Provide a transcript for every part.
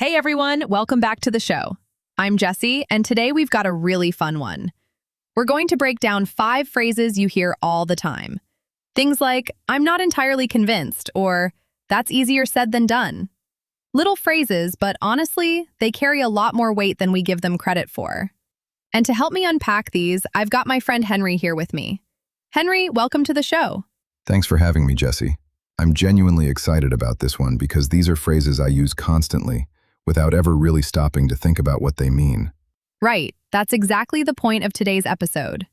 Hey everyone, welcome back to the show. I'm Jessie, and today we've got a really fun one. We're going to break down 5 phrases you hear all the time. Things like, I'm not entirely convinced, or that's easier said than done. Little phrases, but honestly, they carry a lot more weight than we give them credit for. And to help me unpack these, I've got my friend Henry here with me. Henry, welcome to the show. Thanks for having me, Jessie. I'm genuinely excited about this one because these are phrases I use constantly, without ever really stopping to think about what they mean. Right, that's exactly the point of today's episode.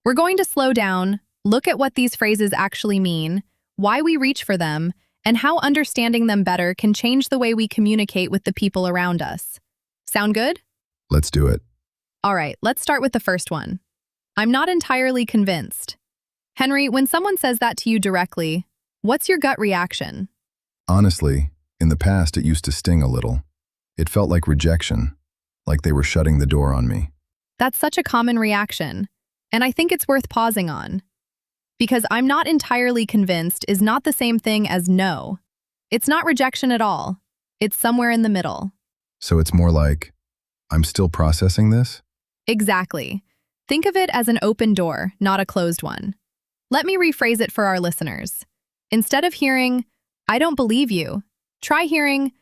We're going to slow down, look at what these phrases actually mean, why we reach for them, and how understanding them better can change the way we communicate with the people around us. Sound good? Let's do it. All right, let's start with the first one. I'm not entirely convinced. Henry, when someone says that to you directly, what's your gut reaction? Honestly, in the past it used to sting a little. It felt like rejection, like they were shutting the door on me. That's such a common reaction, and I think it's worth pausing on. Because I'm not entirely convinced is not the same thing as no. It's not rejection at all. It's somewhere in the middle. So it's more like, I'm still processing this? Exactly. Think of it as an open door, not a closed one. Let me rephrase it for our listeners. Instead of hearing, I don't believe you, try hearing,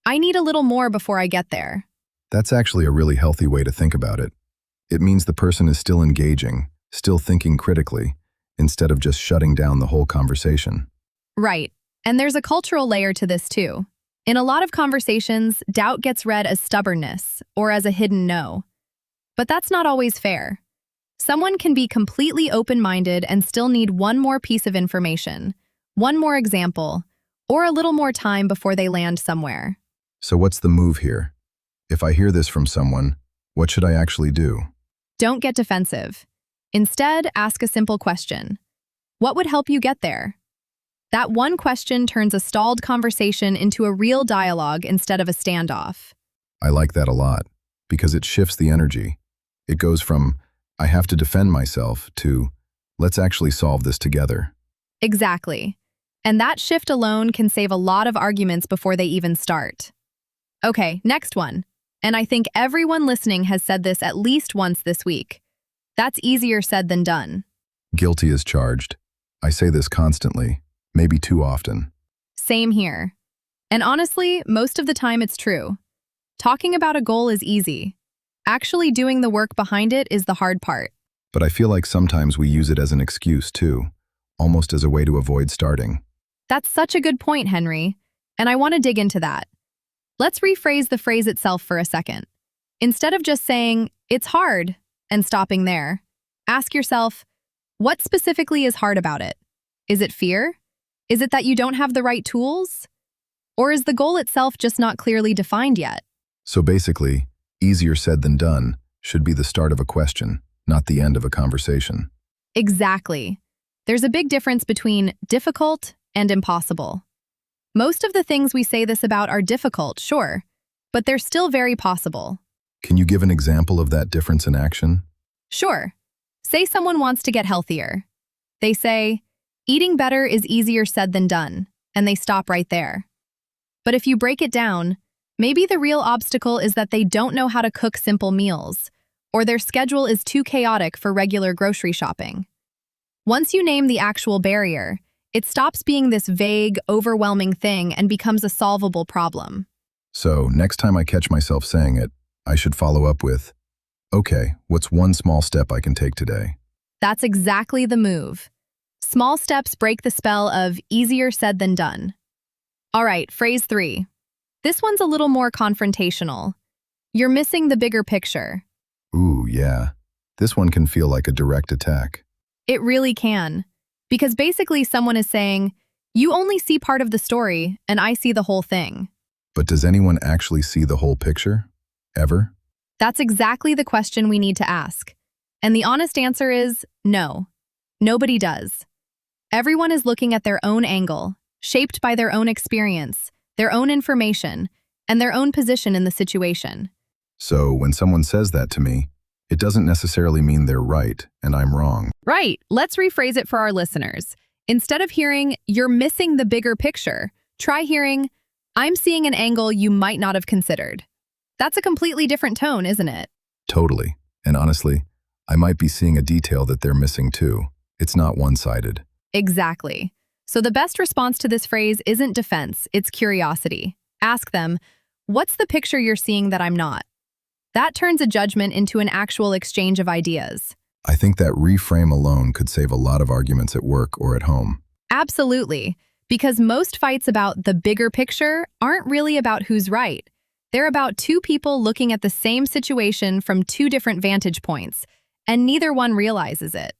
I need a little more before I get there. That's actually a really healthy way to think about it. It means the person is still engaging, still thinking critically, instead of just shutting down the whole conversation. Right. And there's a cultural layer to this too. In a lot of conversations, doubt gets read as stubbornness or as a hidden no. But that's not always fair. Someone can be completely open-minded and still need one more piece of information, one more example, or a little more time before they land somewhere. So what's the move here? If I hear this from someone, what should I actually do? Don't get defensive. Instead, ask a simple question. What would help you get there? That one question turns a stalled conversation into a real dialogue instead of a standoff. I like that a lot, because it shifts the energy. It goes from, I have to defend myself, to, let's actually solve this together. Exactly. And that shift alone can save a lot of arguments before they even start. Okay, next one. And I think everyone listening has said this at least once this week. That's easier said than done. Guilty as charged. I say this constantly, maybe too often. Same here. And honestly, most of the time it's true. Talking about a goal is easy. Actually doing the work behind it is the hard part. But I feel like sometimes we use it as an excuse too, almost as a way to avoid starting. That's such a good point, Henry. And I want to dig into that. Let's rephrase the phrase itself for a second. Instead of just saying, it's hard, and stopping there, ask yourself, what specifically is hard about it? Is it fear? Is it that you don't have the right tools? Or is the goal itself just not clearly defined yet? So basically, easier said than done should be the start of a question, not the end of a conversation. Exactly. There's a big difference between difficult and impossible. Most of the things we say this about are difficult, sure, but they're still very possible. Can you give an example of that difference in action? Sure. Say someone wants to get healthier. They say, eating better is easier said than done, and they stop right there. But if you break it down, maybe the real obstacle is that they don't know how to cook simple meals, or their schedule is too chaotic for regular grocery shopping. Once you name the actual barrier, it stops being this vague, overwhelming thing and becomes a solvable problem. So, next time I catch myself saying it, I should follow up with, okay, what's one small step I can take today? That's exactly the move. Small steps break the spell of easier said than done. All right, phrase 3. This one's a little more confrontational. You're missing the bigger picture. Ooh, yeah. This one can feel like a direct attack. It really can. Because basically someone is saying, you only see part of the story, and I see the whole thing. But does anyone actually see the whole picture? Ever? That's exactly the question we need to ask. And the honest answer is no. Nobody does. Everyone is looking at their own angle, shaped by their own experience, their own information, and their own position in the situation. So when someone says that to me, it doesn't necessarily mean they're right and I'm wrong. Right. Let's rephrase it for our listeners. Instead of hearing, you're missing the bigger picture, try hearing, I'm seeing an angle you might not have considered. That's a completely different tone, isn't it? Totally. And honestly, I might be seeing a detail that they're missing too. It's not one-sided. Exactly. So the best response to this phrase isn't defense, it's curiosity. Ask them, what's the picture you're seeing that I'm not? That turns a judgment into an actual exchange of ideas. I think that reframe alone could save a lot of arguments at work or at home. Absolutely. Because most fights about the bigger picture aren't really about who's right. They're about two people looking at the same situation from two different vantage points, and neither one realizes it.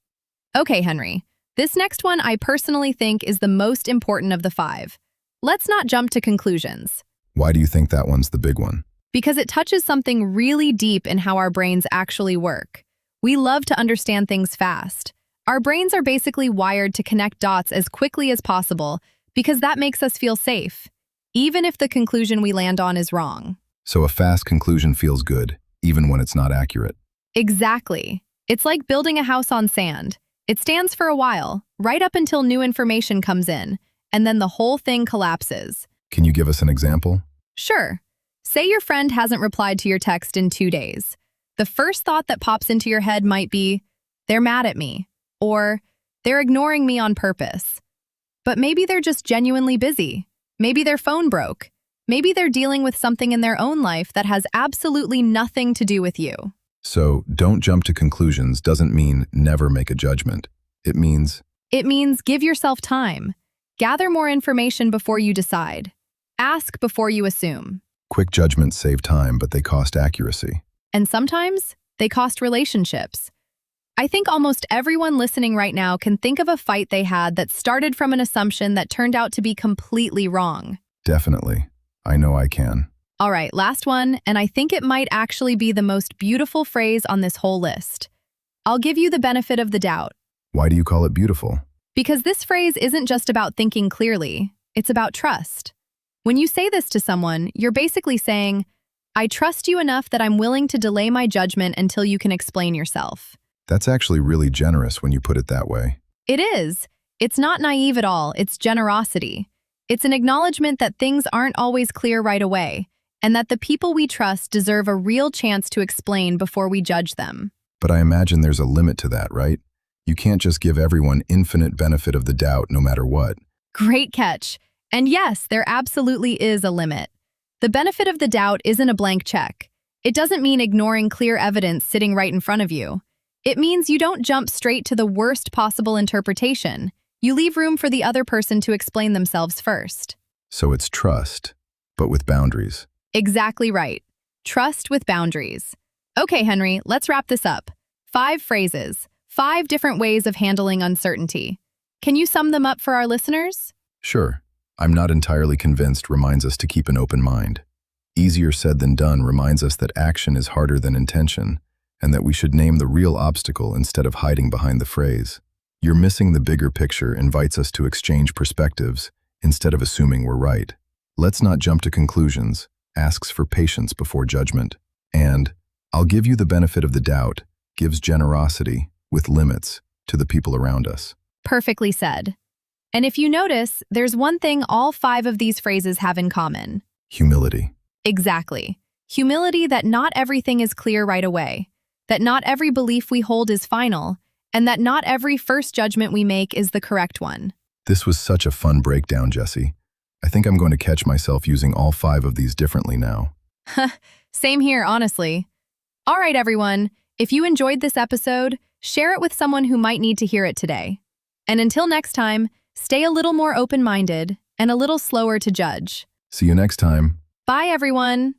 Okay, Henry, this next one I personally think is the most important of the five. Let's not jump to conclusions. Why do you think that one's the big one? Because it touches something really deep in how our brains actually work. We love to understand things fast. Our brains are basically wired to connect dots as quickly as possible because that makes us feel safe, even if the conclusion we land on is wrong. So a fast conclusion feels good, even when it's not accurate. Exactly. It's like building a house on sand. It stands for a while, right up until new information comes in, and then the whole thing collapses. Can you give us an example? Sure. Say your friend hasn't replied to your text in 2 days. The first thought that pops into your head might be, they're mad at me, or they're ignoring me on purpose. But maybe they're just genuinely busy. Maybe their phone broke. Maybe they're dealing with something in their own life that has absolutely nothing to do with you. So, don't jump to conclusions doesn't mean never make a judgment. It means give yourself time. Gather more information before you decide. Ask before you assume. quick judgments save time, but they cost accuracy. And sometimes they cost relationships. I think almost everyone listening right now can think of a fight they had that started from an assumption that turned out to be completely wrong. Definitely. I know I can. All right, last one, and I think it might actually be the most beautiful phrase on this whole list. I'll give you the benefit of the doubt. Why do you call it beautiful? Because this phrase isn't just about thinking clearly, it's about trust. When you say this to someone, you're basically saying, I trust you enough that I'm willing to delay my judgment until you can explain yourself. That's actually really generous when you put it that way. It is. It's not naive at all, it's generosity. It's an acknowledgement that things aren't always clear right away, and that the people we trust deserve a real chance to explain before we judge them. But I imagine there's a limit to that, right? You can't just give everyone infinite benefit of the doubt no matter what. Great catch. And yes, there absolutely is a limit. The benefit of the doubt isn't a blank check. It doesn't mean ignoring clear evidence sitting right in front of you. It means you don't jump straight to the worst possible interpretation. You leave room for the other person to explain themselves first. So it's trust, but with boundaries. Exactly right. Trust with boundaries. Okay, Henry, let's wrap this up. 5 phrases, 5 different ways of handling uncertainty. Can you sum them up for our listeners? Sure. I'm not entirely convinced reminds us to keep an open mind. Easier said than done reminds us that action is harder than intention, and that we should name the real obstacle instead of hiding behind the phrase. You're missing the bigger picture invites us to exchange perspectives instead of assuming we're right. Let's not jump to conclusions, asks for patience before judgment. And I'll give you the benefit of the doubt gives generosity, with limits, to the people around us. Perfectly said. And if you notice, there's one thing all 5 of these phrases have in common. Humility. Exactly. Humility that not everything is clear right away, that not every belief we hold is final, and that not every first judgment we make is the correct one. This was such a fun breakdown, Jesse. I think I'm going to catch myself using all 5 of these differently now. Same here, honestly. All right, everyone. If you enjoyed this episode, share it with someone who might need to hear it today. And until next time, stay a little more open-minded and a little slower to judge. See you next time. Bye, everyone.